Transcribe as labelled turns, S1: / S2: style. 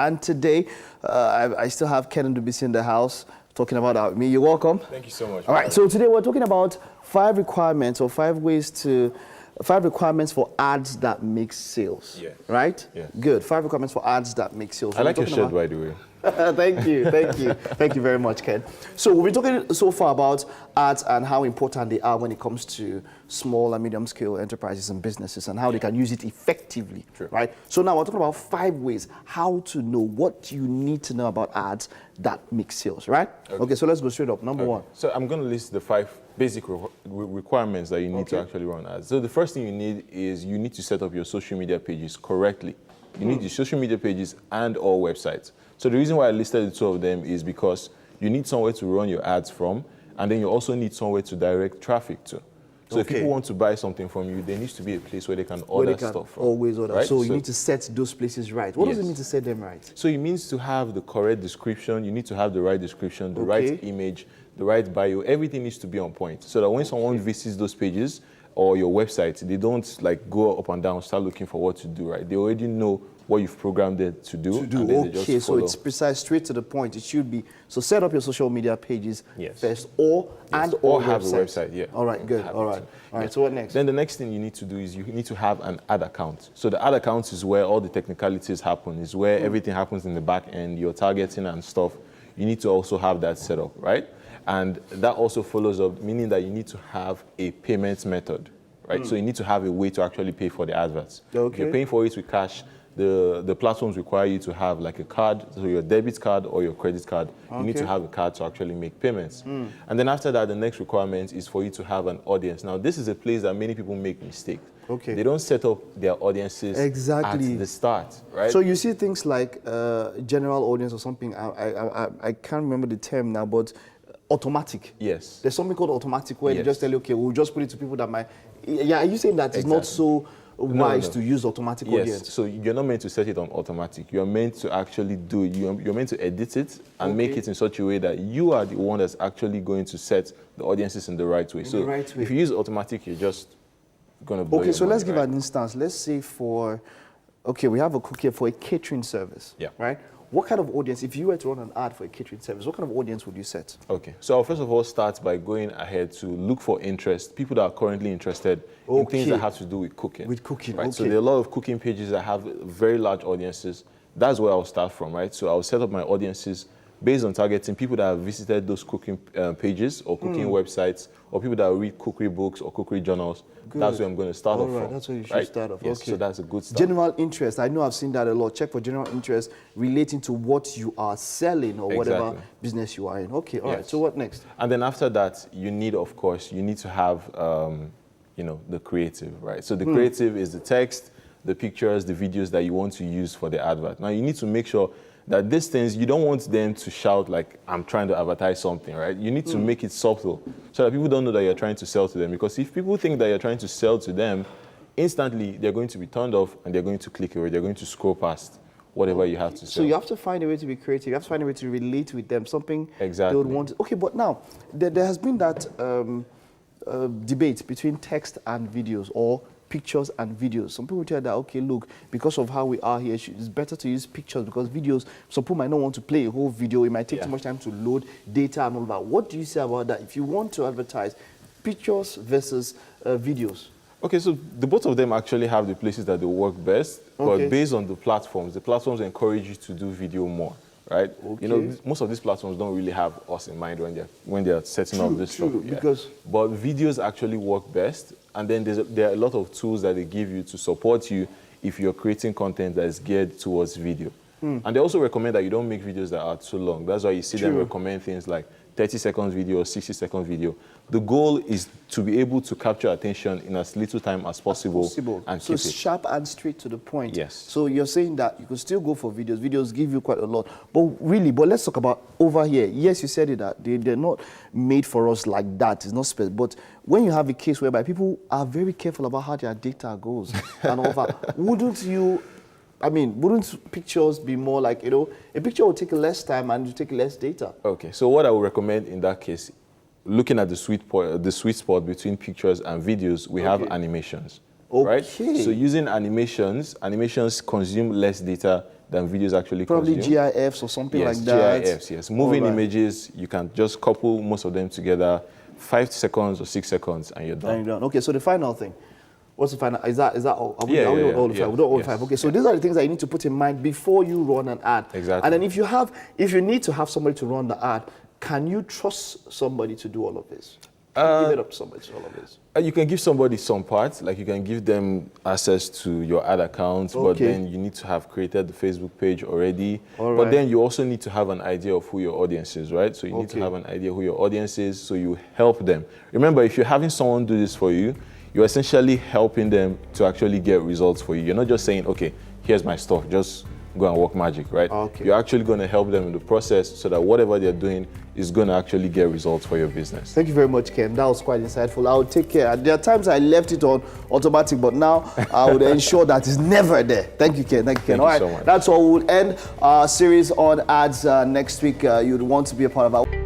S1: And today, I still have Ken Ndubisi in the house talking about me. You're welcome.
S2: Thank you so much.
S1: All right, so today we're talking about 5 requirements or 5 requirements for ads that make sales.
S2: Yeah.
S1: Right?
S2: Yeah.
S1: Good. 5 requirements for ads that make sales.
S2: I like your shirt, by the way.
S1: Thank you, thank you. Thank you very much, Ken. So we've been talking so far about ads and how important they are when it comes to small and medium scale enterprises and businesses and how they can use it effectively,
S2: True.
S1: right? So now we're talking about 5 ways how to know what you need to know about ads that make sales, right? Okay, so let's go straight up. Number 1.
S2: So I'm going to list the 5 basic requirements that you need to actually run ads. So the first thing you need is you need to set up your social media pages correctly. You need your social media pages and all websites. So the reason why I listed the 2 of them is because you need somewhere to run your ads from, and then you also need somewhere to direct traffic to. So if people want to buy something from you, there needs to be a place where they can order stuff from.
S1: Always order.
S2: Right?
S1: So you need to set those places right. What does it mean to set them right?
S2: So it means to have the correct description. You need to have the right description, the right image, the right bio. Everything needs to be on point so that when someone visits those pages or your website, they don't like go up and down, start looking for what to do, right? They already know what you've programmed it to do. And then they just follow. So it's precise, straight to the point. It should be. So set up your social media pages first, or have a website. Yeah.
S1: All right, good. All right. All right. So what next?
S2: Then the next thing you need to do is you need to have an ad account. So the ad account is where all the technicalities happen. Is where everything happens in the back end. Your targeting and stuff. You need to also have that set up, right? And that also follows up, meaning that you need to have a payment method, right? So you need to have a way to actually pay for the adverts. If you're paying for it with cash, the platforms require you to have like a card, so your debit card or your credit card. You need to have a card to actually make payments. And then after that, the next requirement is for you to have an audience. Now, this is a place that many people make mistakes. They don't set up their audiences at the start, right?
S1: So you see things like general audience or something. I can't remember the term now, but automatic.
S2: Yes.
S1: There's something called automatic where they just tell you, okay, we'll just put it to people that might. Yeah, are you saying that it's not so wise to use automatic audience?
S2: So you're not meant to set it on automatic. You're meant to actually do it. You're meant to edit it and make it in such a way that you are the one that's actually going to set the audiences in the right way. If you use automatic, you're just going to blow your
S1: so
S2: money,
S1: let's give an instance. Let's say we have a cookie for a catering service, right? What kind of audience, if you were to run an ad for a catering service, what kind of audience would you set? Okay,
S2: so I'll first of all start by going ahead to look for interest, people that are currently interested in things that have to do with cooking. Right? So there are a lot of cooking pages that have very large audiences. That's where I'll start from, right? So I'll set up my audiences based on targeting people that have visited those cooking pages or cooking websites, or people that read cookery books or cookery journals. That's where I'm going to start off from.
S1: That's where you should start off.
S2: Yes, so that's a good start.
S1: General interest. I know I've seen that a lot. Check for general interest relating to what you are selling or whatever business you are in. Okay, all right. So what next?
S2: And then after that, you need, of course, you need to have, the creative, right? So the creative is the text, the pictures, the videos that you want to use for the advert. Now, you need to make sure that these things, you don't want them to shout like, I'm trying to advertise something, right? You need to make it subtle so that people don't know that you're trying to sell to them. Because if people think that you're trying to sell to them, instantly they're going to be turned off and they're going to click away. They're going to scroll past whatever you have to sell.
S1: So you have to find a way to be creative. You have to find a way to relate with them, something they would want. Okay, but now, there has been that debate between text and videos, or pictures and videos. Some people tell that, okay, look, because of how we are here, it's better to use pictures because videos, some people might not want to play a whole video. It might take too much time to load data and all that. What do you say about that? If you want to advertise, pictures versus videos?
S2: Okay, so the both of them actually have the places that they work best, but based on the platforms encourage you to do video more, right? You know, most of these platforms don't really have us in mind when they're setting up this stuff. But videos actually work best. And then there are a lot of tools that they give you to support you if you're creating content that is geared towards video. And they also recommend that you don't make videos that are too long. That's why you see them recommend things like 30 seconds video or 60 seconds video. The goal is to be able to capture attention in as little time as possible. And
S1: so sharp and straight to the point.
S2: Yes.
S1: So you're saying that you could still go for videos. Videos give you quite a lot. But let's talk about over here. Yes, you said it that they're not made for us like that. It's not special. But when you have a case whereby people are very careful about how their data goes and all that, wouldn't pictures be more like, a picture will take less time and will take less data?
S2: Okay, so what I would recommend in that case, looking at the sweet spot between pictures and videos, we have animations. Right? So using animations consume less data than videos actually
S1: Probably
S2: consume.
S1: GIFs or something like that.
S2: GIFs, yes. Moving images, you can just couple most of them together, 5 seconds or 6 seconds, and you're done.
S1: And you're done. Okay, so the final thing. What's the final? Is that all? Are we
S2: Yeah,
S1: all the five? We don't all the
S2: yes.
S1: five. Okay, so these are the things that you need to put in mind before you run an ad.
S2: Exactly.
S1: And then if you need to have somebody to run the ad, can you trust somebody to do all of this? Can you give it up to somebody to do all of this?
S2: You can give somebody some parts, like you can give them access to your ad account, but then you need to have created the Facebook page already. But then you also need to have an idea of who your audience is, right? So you need to have an idea who your audience is, so you help them. Remember, if you're having someone do this for you, you're essentially helping them to actually get results for you. You're not just saying, okay, here's my stuff, just go and work magic, right?
S1: Okay.
S2: You're actually going to help them in the process so that whatever they're doing is going to actually get results for your business.
S1: Thank you very much, Ken. That was quite insightful. I'll take care. There are times I left it on automatic, but now I would ensure that it's never there. Thank you, Ken. Thank you, Ken.
S2: Thank you so much.
S1: That's all. We'll end our series on ads next week. You'd want to be a part of our